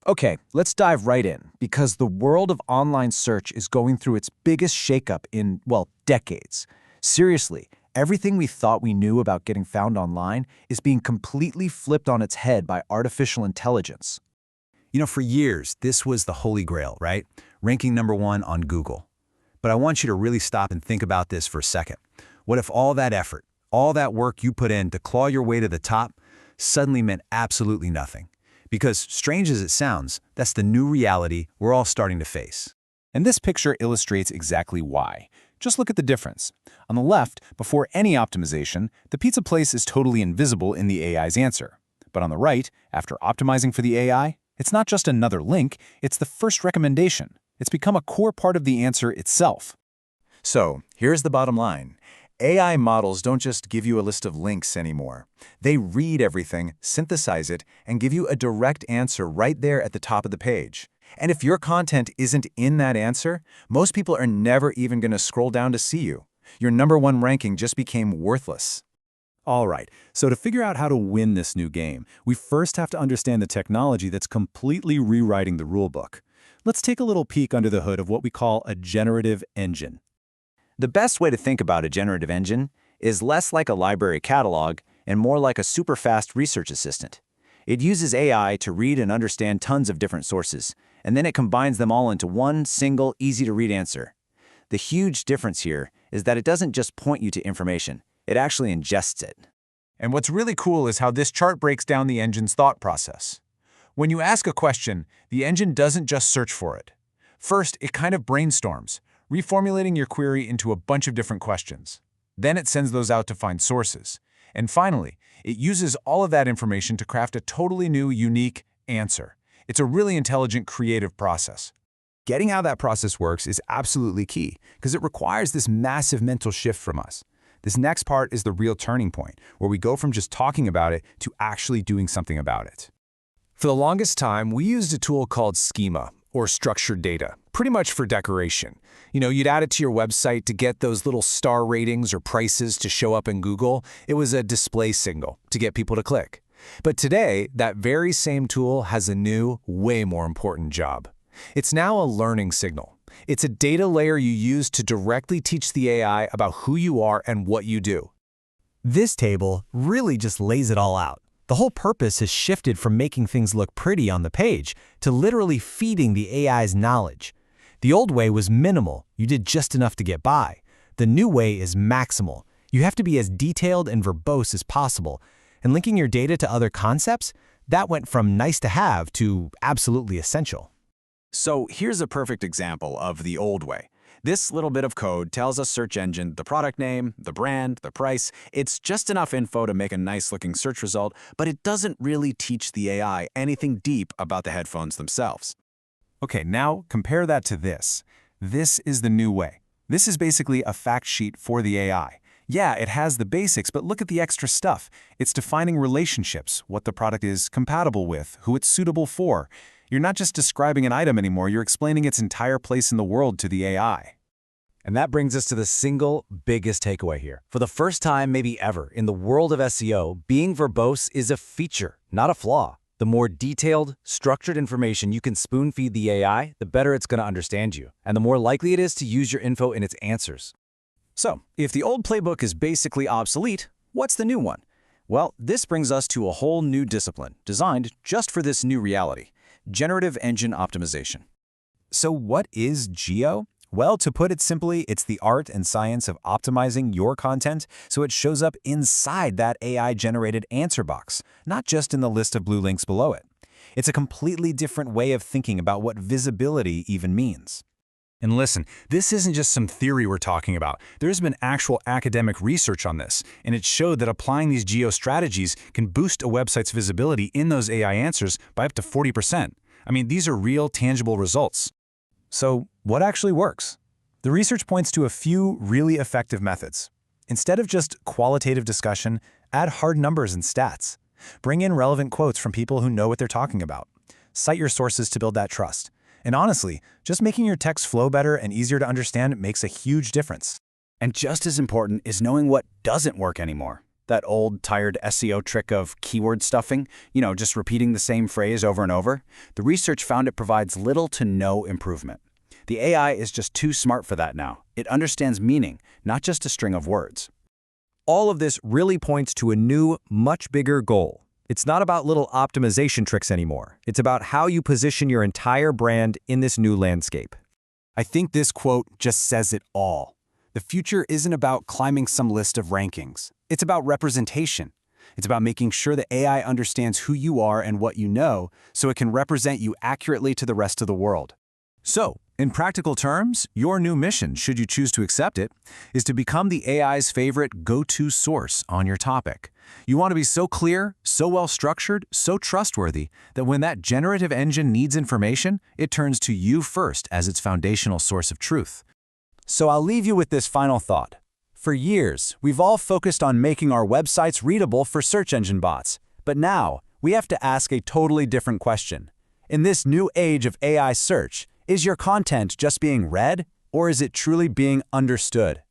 Okay, let's dive right in, because the world of online search is going through its biggest shakeup in, well, decades. Seriously, everything we thought we knew about getting found online is being completely flipped on its head by artificial intelligence. For years, this was the holy grail, right? Ranking #1 on Google. But I want you to really stop and think about this for a second. What if all that effort, all that work you put in to claw your way to the top, suddenly meant absolutely nothing? Because, strange as it sounds, that's the new reality we're all starting to face. And this picture illustrates exactly why. Just look at the difference. On the left, before any optimization, the pizza place is totally invisible in the AI's answer. But on the right, after optimizing for the AI, it's not just another link, it's the first recommendation. It's become a core part of the answer itself. So, here's the bottom line. AI models don't just give you a list of links anymore. They read everything, synthesize it, and give you a direct answer right there at the top of the page. And if your content isn't in that answer, most people are never even going to scroll down to see you. Your #1 ranking just became worthless. All right, so to figure out how to win this new game, we first have to understand the technology that's completely rewriting the rulebook. Let's take a little peek under the hood of what we call a generative engine. The best way to think about a generative engine is less like a library catalog and more like a super-fast research assistant. It uses AI to read and understand tons of different sources, and then it combines them all into one single, easy-to-read answer. The huge difference here is that it doesn't just point you to information, it actually ingests it. And what's really cool is how this chart breaks down the engine's thought process. When you ask a question, the engine doesn't just search for it. First, it kind of brainstorms, reformulating your query into a bunch of different questions. Then it sends those out to find sources. And finally, it uses all of that information to craft a totally new, unique answer. It's a really intelligent, creative process. Getting how that process works is absolutely key, because it requires this massive mental shift from us. This next part is the real turning point, where we go from just talking about it to actually doing something about it. For the longest time, we used a tool called schema, or structured data, pretty much for decoration. You'd add it to your website to get those little star ratings or prices to show up in Google. It was a display signal to get people to click. But today, that very same tool has a new, way more important job. It's now a learning signal. It's a data layer you use to directly teach the AI about who you are and what you do. This table really just lays it all out. The whole purpose has shifted from making things look pretty on the page to literally feeding the AI's knowledge. The old way was minimal, you did just enough to get by. The new way is maximal. You have to be as detailed and verbose as possible. And linking your data to other concepts, that went from nice to have to absolutely essential. So here's a perfect example of the old way. This little bit of code tells a search engine the product name, the brand, the price. It's just enough info to make a nice-looking search result, but it doesn't really teach the AI anything deep about the headphones themselves. Okay, now compare that to this. This is the new way. This is basically a fact sheet for the AI. Yeah, it has the basics, but look at the extra stuff. It's defining relationships, what the product is compatible with, who it's suitable for. You're not just describing an item anymore, you're explaining its entire place in the world to the AI. And that brings us to the single biggest takeaway here. For the first time, maybe ever, in the world of SEO, being verbose is a feature, not a flaw. The more detailed, structured information you can spoon-feed the AI, the better it's going to understand you, and the more likely it is to use your info in its answers. So, if the old playbook is basically obsolete, what's the new one? Well, this brings us to a whole new discipline, designed just for this new reality: generative engine optimization. So what is GEO? Well, to put it simply, it's the art and science of optimizing your content so it shows up inside that AI-generated answer box, not just in the list of blue links below it. It's a completely different way of thinking about what visibility even means. And listen, this isn't just some theory we're talking about. There's been actual academic research on this, and it showed that applying these GEO strategies can boost a website's visibility in those AI answers by up to 40%. I mean, these are real, tangible results. So what actually works? The research points to a few really effective methods. Instead of just qualitative discussion, add hard numbers and stats. Bring in relevant quotes from people who know what they're talking about. Cite your sources to build that trust. And honestly, just making your text flow better and easier to understand makes a huge difference. And just as important is knowing what doesn't work anymore. That old, tired SEO trick of keyword stuffing, just repeating the same phrase over and over. The research found it provides little to no improvement. The AI is just too smart for that now. It understands meaning, not just a string of words. All of this really points to a new, much bigger goal. It's not about little optimization tricks anymore. It's about how you position your entire brand in this new landscape. I think this quote just says it all. The future isn't about climbing some list of rankings. It's about representation. It's about making sure the AI understands who you are and what you know so it can represent you accurately to the rest of the world. So, in practical terms, your new mission, should you choose to accept it, is to become the AI's favorite go-to source on your topic. You want to be so clear, so well-structured, so trustworthy that when that generative engine needs information, it turns to you first as its foundational source of truth. So I'll leave you with this final thought. For years, we've all focused on making our websites readable for search engine bots. But now, we have to ask a totally different question. In this new age of AI search, is your content just being read, or is it truly being understood?